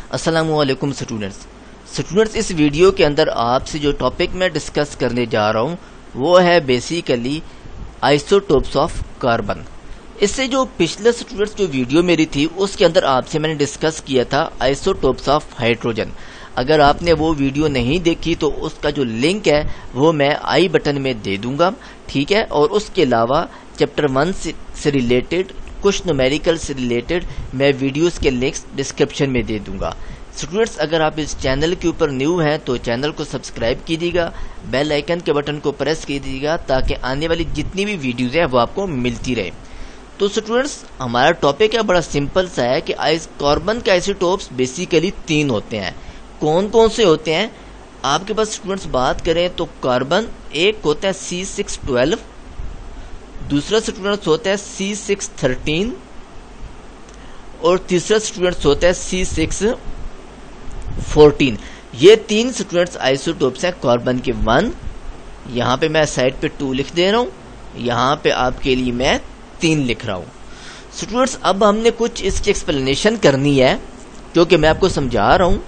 अस्सलामुअलैकुम स्टूडेंट्स, इस वीडियो के अंदर आपसे जो टॉपिक मैं डिस्कस करने जा रहा हूँ वो है बेसिकली आइसोटोप्स ऑफ कार्बन। इससे जो पिछले स्टूडेंट्स जो वीडियो मेरी थी उसके अंदर आपसे मैंने डिस्कस किया था आइसोटोप्स ऑफ हाइड्रोजन। अगर आपने वो वीडियो नहीं देखी तो उसका जो लिंक है वो मैं आई बटन में दे दूंगा, ठीक है। और उसके अलावा चैप्टर 1 से रिलेटेड कुछ न्यूमेरिकल से रिलेटेड मैं वीडियोस के लिंक्स डिस्क्रिप्शन में दे दूंगा। स्टूडेंट्स, अगर आप इस चैनल के ऊपर न्यू हैं तो चैनल को सब्सक्राइब कीजिएगा, बेल आइकन के बटन को प्रेस कीजिएगा ताकि आने वाली जितनी भी वीडियोस हैं वो आपको मिलती रहे। तो स्टूडेंट्स, हमारा टॉपिक है बड़ा सिंपल सा है कि कार्बन के आइसोटोप्स बेसिकली 3 होते हैं। कौन कौन से होते हैं आपके पास स्टूडेंट्स बात करें तो कार्बन एक होता है C612, दूसरा स्टूडेंट्स होता है C613 और तीसरा स्टूडेंट्स होता है C614। ये 3 स्टूडेंट्स आइसोटोप्स हैं कार्बन के 1। यहाँ पे मैं साइड पे 2 लिख दे रहा हूँ, यहाँ पे आपके लिए मैं 3 लिख रहा हूँ। स्टूडेंट्स, अब हमने कुछ इसकी एक्सप्लेनेशन करनी है क्योंकि मैं आपको समझा रहा हूँ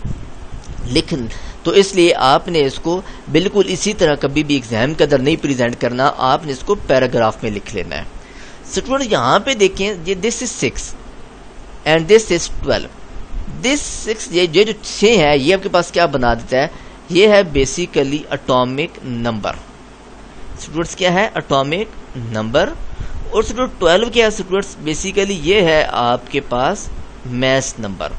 तो इसलिए आपने इसको बिल्कुल इसी तरह कभी भी एग्जाम के अंदर नहीं प्रेजेंट करना, आपने इसको पैराग्राफ में लिख लेना है। स्टूडेंट, यहाँ पे देखें, ये this is 6 and this is 12। This 6 ये जो 6 है ये आपके पास क्या बना देता है, ये है बेसिकली एटॉमिक नंबर। स्टूडेंट्स, क्या है एटॉमिक नंबर। और स्टूडेंट 12 क्या है स्टूडेंट्स, बेसिकली ये है आपके पास मैस नंबर।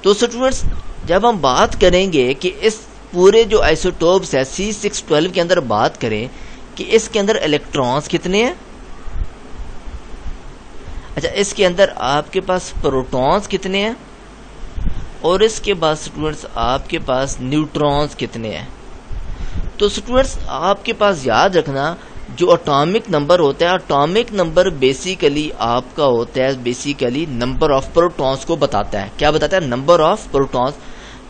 तो स्टूडेंट्स, जब हम बात करेंगे कि इस पूरे जो आइसोटोप्स है C612 के अंदर बात करें कि इसके अंदर इलेक्ट्रॉन्स कितने हैं। अच्छा, इसके अंदर आपके पास प्रोटॉन्स कितने हैं और इसके बाद स्टूडेंट्स आपके पास न्यूट्रॉन्स कितने हैं। तो स्टूडेंट्स, आपके पास याद रखना जो एटॉमिक नंबर होता है, एटॉमिक नंबर बेसिकली आपका होता है बेसिकली नंबर ऑफ प्रोटॉन्स को बताता है। क्या बताता है, नंबर ऑफ प्रोटॉन्स।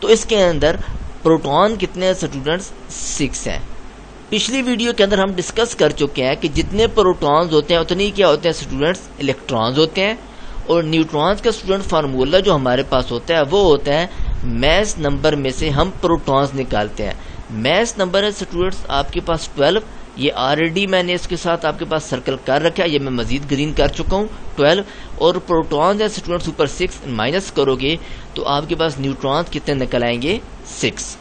तो इसके अंदर प्रोटॉन कितने हैं स्टूडेंट्स, 6 हैं। पिछली वीडियो के अंदर हम डिस्कस कर चुके हैं कि जितने प्रोटॉन्स होते हैं उतने ही क्या होते हैं स्टूडेंट्स, इलेक्ट्रॉन्स होते हैं। और न्यूट्रॉन्स का स्टूडेंट फार्मूला जो हमारे पास होता है वो होता है मैस नंबर में से हम प्रोटॉन्स निकालते हैं। मैस नंबर है स्टूडेंट्स आपके पास 12। ये ऑलरेडी मैंने इसके साथ आपके पास सर्कल कर रखा है, ये मैं मजीद ग्रीन कर चुका हूँ 12। और प्रोटॉन्स है स्टूडेंट्स ऊपर 6 माइनस करोगे तो आपके पास न्यूट्रॉन्स कितने निकल आएंगे, 6।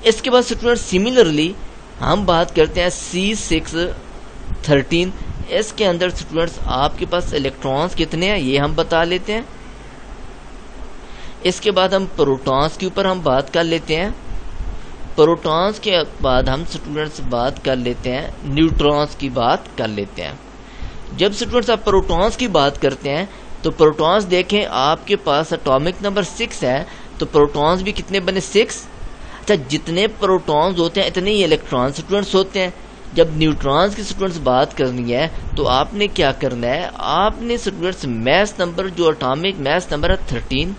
इसके बाद स्टूडेंट्स सिमिलरली हम बात करते हैं C613। इसके अंदर स्टूडेंट्स आपके पास इलेक्ट्रॉन्स कितने हैं ये हम बता लेते हैं। इसके बाद हम प्रोटॉन्स के ऊपर हम बात कर लेते हैं। प्रोटॉन्स के बाद हम स्टूडेंट्स बात कर लेते हैं न्यूट्रॉन्स की बात कर लेते हैं। जब स्टूडेंट्स आप प्रोटॉन्स की बात करते हैं तो प्रोटॉन्स देखें आपके पास एटॉमिक नंबर 6 है तो प्रोटॉन्स भी कितने बने, 6। अच्छा, जितने प्रोटॉन्स होते हैं इतने ही इलेक्ट्रॉन स्टूडेंट्स होते हैं। जब न्यूट्रॉन्स की स्टूडेंट्स बात करनी है तो आपने क्या करना है, आपने स्टूडेंट्स मैस नंबर जो एटॉमिक मैस नंबर है 13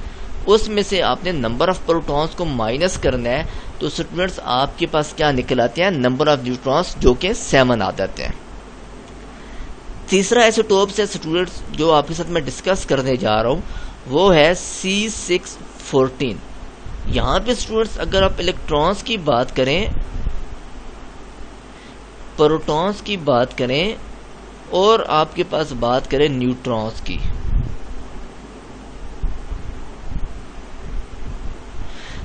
उसमें से आपने नंबर ऑफ प्रोटॉन्स को माइनस करना है। तो स्टूडेंट्स आपके पास क्या निकल आते हैं, नंबर ऑफ न्यूट्रॉन्स जो कि 7 आ जाते हैं। तीसरा आइसोटोप्स है स्टूडेंट्स जो आपके साथ मैं डिस्कस करने जा रहा हूं वो है C614। यहाँ पे स्टूडेंट्स अगर आप इलेक्ट्रॉन्स की बात करें, प्रोटॉन्स की बात करें और आपके पास बात करें न्यूट्रॉन्स की,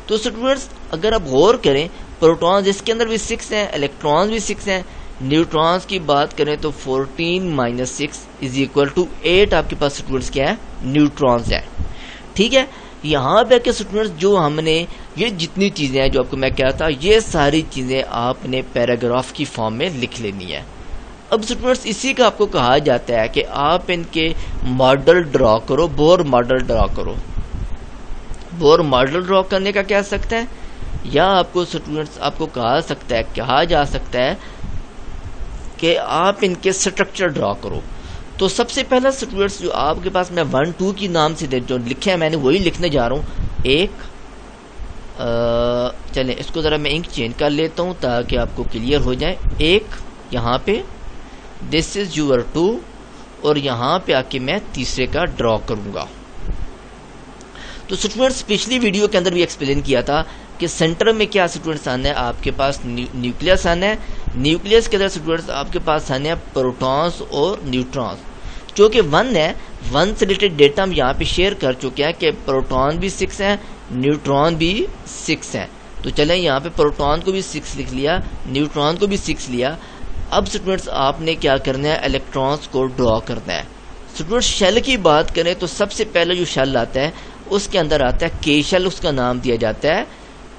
तो स्टूडेंट्स अगर आप गौर करें प्रोटॉन्स इसके अंदर भी 6 हैं, इलेक्ट्रॉन्स भी 6 हैं। न्यूट्रॉन्स की बात करें तो 14 माइनस 6 इज इक्वल टू 8 आपके पास स्टूडेंट्स क्या है, न्यूट्रॉन्स है, ठीक है। यहाँ पे के स्टूडेंट्स जो हमने ये जितनी चीजें हैं जो आपको मैं कहता ये सारी चीजें आपने पैराग्राफ की फॉर्म में लिख लेनी है। अब स्टूडेंट्स इसी का आपको कहा जाता है कि आप इनके मॉडल ड्रॉ करो, बोर मॉडल ड्रॉ करो। बोर मॉडल ड्रॉ करने का क्या सकता है, या आपको स्टूडेंट्स आपको कहा जा सकता है कि आप इनके स्ट्रक्चर ड्रॉ करो। तो सबसे पहला स्टूडेंट्स जो आपके पास मैं 1 2 की नाम से जो लिखे हैं मैंने वही लिखने जा रहा हूँ। एक चलें इसको जरा मैं इंक चेंज कर लेता हूँ ताकि आपको क्लियर हो जाए। एक यहाँ पे दिस इज यूर 2 और यहाँ पे आके मैं तीसरे का ड्रॉ करूंगा। तो स्टूडेंट्स पिछली वीडियो के अंदर भी एक्सप्लेन किया था कि सेंटर में क्या स्टूडेंट्स आना है, आपके पास न्यूक्लियस आना है। न्यूक्लियस के अंदर स्टूडेंट्स आपके पास आने हैं प्रोटॉन्स और न्यूट्रॉन्स, जो कि 1 है। 1 से रिलेटेड डेटा हम यहाँ पे शेयर कर चुके हैं कि प्रोटॉन भी 6 हैं, न्यूट्रॉन भी 6 हैं। तो चलें यहाँ पे प्रोटॉन को भी 6 लिख लिया, न्यूट्रॉन को भी 6 लिया। अब स्टूडेंट्स आपने क्या करना है, इलेक्ट्रॉन्स को ड्रॉ करना है। स्टूडेंट्स शेल की बात करें तो सबसे पहले जो शेल आता है उसके अंदर आता है के शेल, उसका नाम दिया जाता है।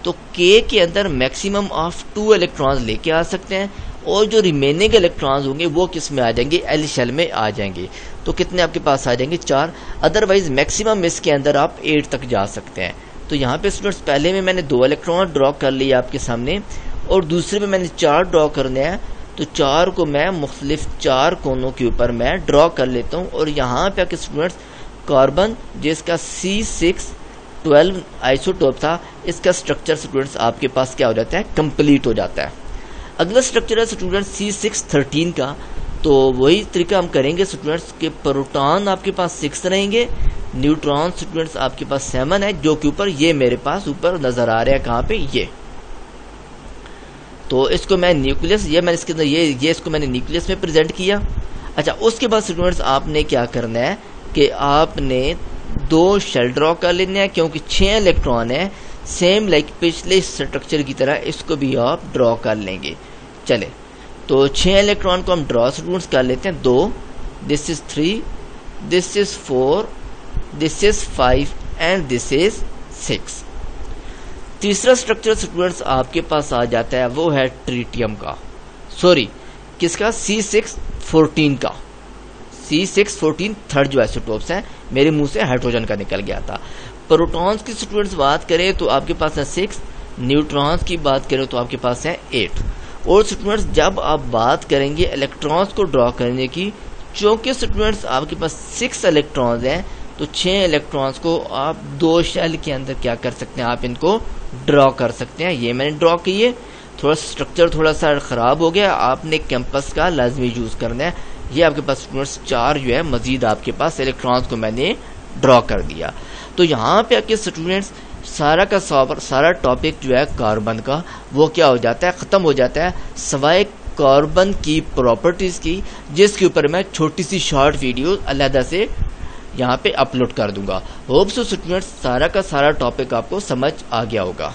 तो के के अंदर मैक्सिमम ऑफ 2 इलेक्ट्रॉन्स लेके आ सकते हैं और जो रिमेनिंग इलेक्ट्रॉन्स होंगे वो किस में आ जाएंगे, एल शेल में आ जाएंगे। तो कितने आपके पास आ जाएंगे, 4। अदरवाइज मैक्सिमम इसके अंदर आप 8 तक जा सकते हैं। तो यहाँ पे स्टूडेंट्स पहले में मैंने 2 इलेक्ट्रॉन ड्रॉ कर लिए आपके सामने और दूसरे में मैंने 4 ड्रॉ करने हैं। तो 4 को मैं मुख्तलिफ 4 कोनों के ऊपर मैं ड्रॉ कर लेता हूँ और यहाँ पे आके स्टूडेंट्स कार्बन जिसका C612 आइसोटोप था, इसका स्ट्रक्चर स्टूडेंट्स आपके पास क्या हो जाता है, कंप्लीट हो जाता है। अगला स्ट्रक्चर है स्टूडेंट्स C613 का। तो वही तरीका हम करेंगे स्टूडेंट्स के प्रोटॉन आपके पास 6 रहेंगे, न्यूट्रॉन स्टूडेंट्स आपके पास 7 है, जो कि ऊपर ये मेरे पास ऊपर नजर आ रहा है, कहाँ पे, ये। तो इसको मैं न्यूक्लियस, ये मैंने इसके अंदर ये इसको मैंने न्यूक्लियस में प्रेजेंट किया। अच्छा, उसके बाद स्टूडेंट्स आपने क्या करना है कि आपने 2 शेल ड्रॉ कर लेने हैं, क्योंकि 6 इलेक्ट्रॉन है, सेम लाइक पिछले स्ट्रक्चर की तरह इसको भी आप ड्रॉ कर लेंगे। चले, तो 6 इलेक्ट्रॉन को हम ड्रॉ स्टूडेंट्स कर लेते हैं। 2, this is 3, this is 4, this is 5 and this is 6। तीसरा स्ट्रक्चर स्टूडेंट्स आपके पास आ जाता है, वो है ट्रीटियम का, सॉरी किसका, C614 का। C614 थर्ड जो आइसोटोप्स है, मेरे मुंह से हाइड्रोजन का निकल गया था। प्रोटॉन्स की स्टूडेंट्स बात करें तो आपके पास है 6, न्यूट्रॉन्स की बात करें तो आपके पास है 8। और स्टूडेंट्स जब आप बात करेंगे इलेक्ट्रॉन्स को ड्रॉ करने की, चूंकि स्टूडेंट्स आपके पास 6 इलेक्ट्रॉन्स हैं, तो 6 इलेक्ट्रॉन्स को आप 2 शेल के अंदर क्या कर सकते हैं, आप इनको ड्रॉ कर सकते हैं। ये मैंने ड्रॉ किए, थोड़ा स्ट्रक्चर थोड़ा सा खराब हो गया, आपने कैंपस का लाजमी यूज करना है। ये आपके पास स्टूडेंट्स 4 जो है मजीद आपके पास इलेक्ट्रॉन्स को मैंने ड्रॉ कर दिया। तो यहाँ पे आके स्टूडेंट्स सारा का सारा टॉपिक जो है कार्बन का, वो क्या हो जाता है, खत्म हो जाता है, सवाए कार्बन की प्रॉपर्टीज की, जिसके ऊपर मैं छोटी सी शॉर्ट वीडियो अलहदा से यहाँ पे अपलोड कर दूंगा। होप सो स्टूडेंट्स सारा का सारा टॉपिक आपको समझ आ गया होगा।